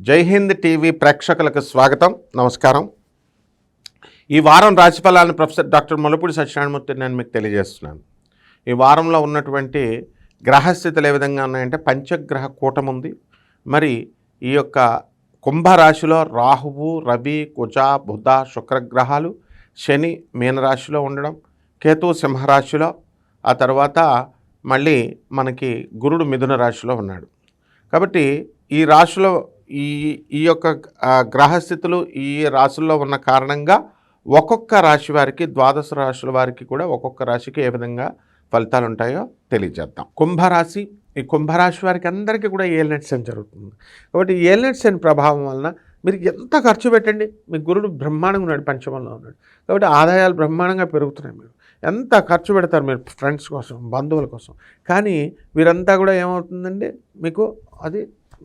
జై హింద్ టీవీ ప్రేక్షకులకు స్వాగతం, నమస్కారం. ఈ వారం రాశిఫలాలను ప్రొఫెసర్ డాక్టర్ ముల్లపూడి సత్యనారాయణమూర్తి నేను మీకు తెలియజేస్తున్నాను. ఈ వారంలో ఉన్నటువంటి గ్రహస్థితులు ఏ విధంగా ఉన్నాయంటే పంచగ్రహ కూటమి ఉంది. మరి ఈ యొక్క కుంభరాశిలో రాహువు, రవి, కుజ, బుధ, శుక్రగ్రహాలు, శని మీనరాశిలో ఉండడం, కేతు సింహరాశిలో, ఆ తర్వాత మళ్ళీ మనకి గురుడు మిథున రాశిలో ఉన్నాడు. కాబట్టి ఈ రాశిలో ఈ ఈ యొక్క గ్రహస్థితులు ఈ రాశుల్లో ఉన్న కారణంగా ఒక్కొక్క రాశి వారికి, ద్వాదశ రాశుల వారికి కూడా ఒక్కొక్క రాశికి ఏ విధంగా ఫలితాలు ఉంటాయో తెలియజేద్దాం. కుంభరాశి, ఈ కుంభరాశి వారికి అందరికీ కూడా ఏలినట్స్ శని జరుగుతుంది. కాబట్టి ఏలినట్స్ శని ప్రభావం వలన మీరు ఎంత ఖర్చు పెట్టండి, మీ గురుడు బ్రహ్మాండంగా ఉన్నాడు, పంచమంలో ఉన్నాడు. కాబట్టి ఆదాయాలు బ్రహ్మాండంగా పెరుగుతున్నాయి. మీరు ఎంత ఖర్చు పెడతారు మీరు ఫ్రెండ్స్ కోసం, బంధువుల కోసం, కానీ వీరంతా కూడా ఏమవుతుందండి, మీకు అది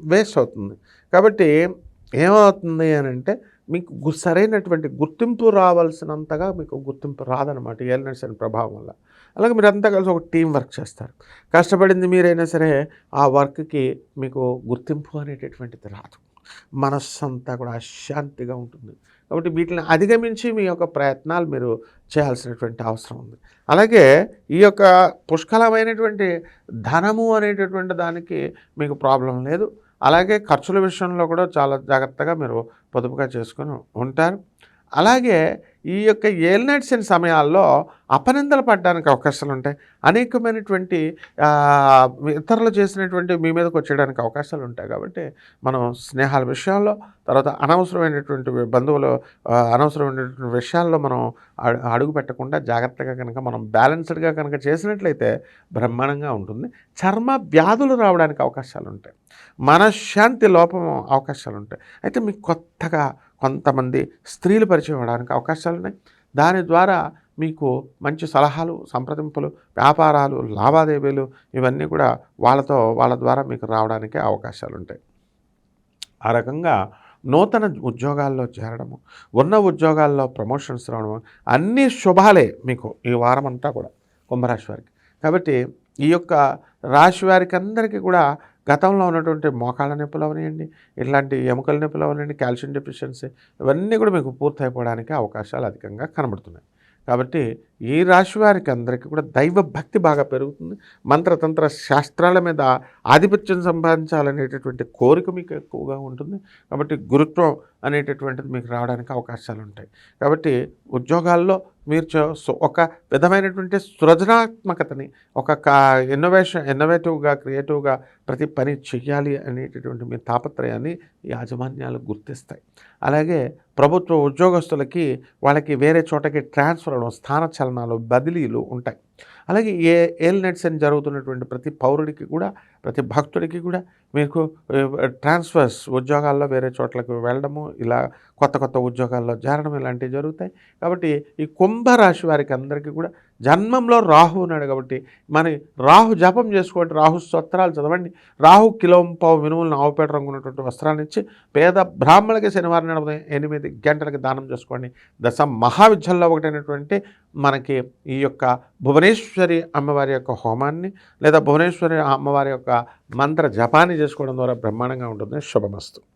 వేస్ట్ అవుతుంది. కాబట్టి ఏమవుతుంది అని అంటే మీకు సరైనటువంటి గుర్తింపు రావాల్సినంతగా మీకు గుర్తింపు రాదనమాట ఏలినట్స్ శని ప్రభావం వల్ల. అలాగే మీరు అంతా కలిసి ఒక టీం వర్క్ చేస్తారు. కష్టపడింది మీరైనా సరే ఆ వర్క్కి మీకు గుర్తింపు అనేటటువంటిది రాదు. మనస్సు అంతా కూడా అశాంతిగా ఉంటుంది. కాబట్టి వీటిని అధిగమించి మీ యొక్క ప్రయత్నాలు మీరు చేయాల్సినటువంటి అవసరం ఉంది. అలాగే ఈ యొక్క పుష్కలమైనటువంటి ధనము అనేటటువంటి దానికి మీకు ప్రాబ్లం లేదు. అలాగే ఖర్చుల విషయంలో కూడా చాలా జాగ్రత్తగా మీరు పొదుపుగా చేసుకొని ఉంటారు. అలాగే ఈ యొక్క ఏలినట్స్ శని సమయాల్లో అపనిందలు పడడానికి అవకాశాలు ఉంటాయి. అనేకమైనటువంటి ఇతరులు చేసినటువంటి మీ మీదకి వచ్చేయడానికి అవకాశాలు ఉంటాయి. కాబట్టి మనం స్నేహాల విషయాల్లో, తర్వాత అనవసరమైనటువంటి బంధువులు అనవసరమైనటువంటి విషయాల్లో మనం అడుగు పెట్టకుండా జాగ్రత్తగా కనుక మనం బ్యాలెన్స్డ్గా కనుక చేసినట్లయితే బ్రహ్మాండంగా ఉంటుంది. చర్మ వ్యాధులు రావడానికి అవకాశాలు ఉంటాయి. మనశ్శాంతి లోపం అవకాశాలు ఉంటాయి. అయితే మీకు కొత్తగా కొంతమంది స్త్రీలు పరిచయం అవ్వడానికి అవకాశాలు ఉన్నాయి. దాని ద్వారా మీకు మంచి సలహాలు, సంప్రదింపులు, వ్యాపారాలు, లావాదేవీలు ఇవన్నీ కూడా వాళ్ళ ద్వారా మీకు రావడానికి అవకాశాలు ఉంటాయి. ఆ రకంగా నూతన ఉద్యోగాల్లో చేరడము, ఉన్న ఉద్యోగాల్లో ప్రమోషన్స్ రావడము అన్నీ శుభాలే మీకు ఈ వారం అంతా కూడా కుంభరాశి వారికి. కాబట్టి ఈ యొక్క రాశి వారికి అందరికీ కూడా గతంలో ఉన్నటువంటి మోకాళ్ళ నొప్పులు అవనివ్వండి, ఇట్లాంటి ఎముకల నొప్పులు అవనివ్వండి, కాల్షియం డెఫిషియన్సీ ఇవన్నీ కూడా మీకు పూర్తయిపోవడానికి అవకాశాలు అధికంగా కనబడుతున్నాయి. కాబట్టి ఈ రాశి వారికి అందరికీ కూడా దైవ భక్తి బాగా పెరుగుతుంది. మంత్రతంత్ర శాస్త్రాల మీద ఆధిపత్యం సంపాదించాలనేటటువంటి కోరిక మీకు ఎక్కువగా ఉంటుంది. కాబట్టి గురుత్వం అనేటటువంటిది మీకు రావడానికి అవకాశాలు ఉంటాయి. కాబట్టి ఉద్యోగాల్లో మీరు ఒక విధమైనటువంటి సృజనాత్మకతని, ఒక ఇన్నోవేటివ్గా, క్రియేటివ్గా ప్రతి పని చెయ్యాలి అనేటటువంటి మీ తాపత్రయాన్ని యాజమాన్యాలు గుర్తిస్తాయి. అలాగే ప్రభుత్వ ఉద్యోగస్తులకి వాళ్ళకి వేరే చోటకి ట్రాన్స్ఫర్ అవ్వడం, స్థాన చలనాలు, బదిలీలు ఉంటాయి. అలాగే ఏలినట్స్ శని జరుగుతున్నటువంటి ప్రతి పౌరుడికి కూడా, ప్రతి భక్తుడికి కూడా మీకు ట్రాన్స్ఫర్స్, ఉద్యోగాల్లో వేరే చోట్లకు వెళ్ళడము, ఇలా కొత్త ఉద్యోగాల్లో చేరడం ఇలాంటివి జరుగుతాయి. కాబట్టి ఈ కుంభరాశి వారికి అందరికీ కూడా జన్మంలో రాహు ఉన్నాడు. కాబట్టి మన రాహు జపం చేసుకోండి, రాహు స్తోత్రాలు చదవండి. రాహు కిలోంపావు మినుములను ఆవుపేట రంగున్నటువంటి వస్త్రాన్ని ఇచ్చి పేద బ్రాహ్మణులకి శనివారం నాడు 8 గంటలకి దానం చేసుకోండి. దశ మహావిద్యల్లో ఒకటైనటువంటి మనకి ఈ యొక్క భువనేశ్వరి అమ్మవారి యొక్క హోమాన్ని లేదా భువనేశ్వరి అమ్మవారి యొక్క మంత్ర జపాన్ని చేసుకోవడం ద్వారా బ్రహ్మాండంగా ఉంటుంది. శుభమస్తు.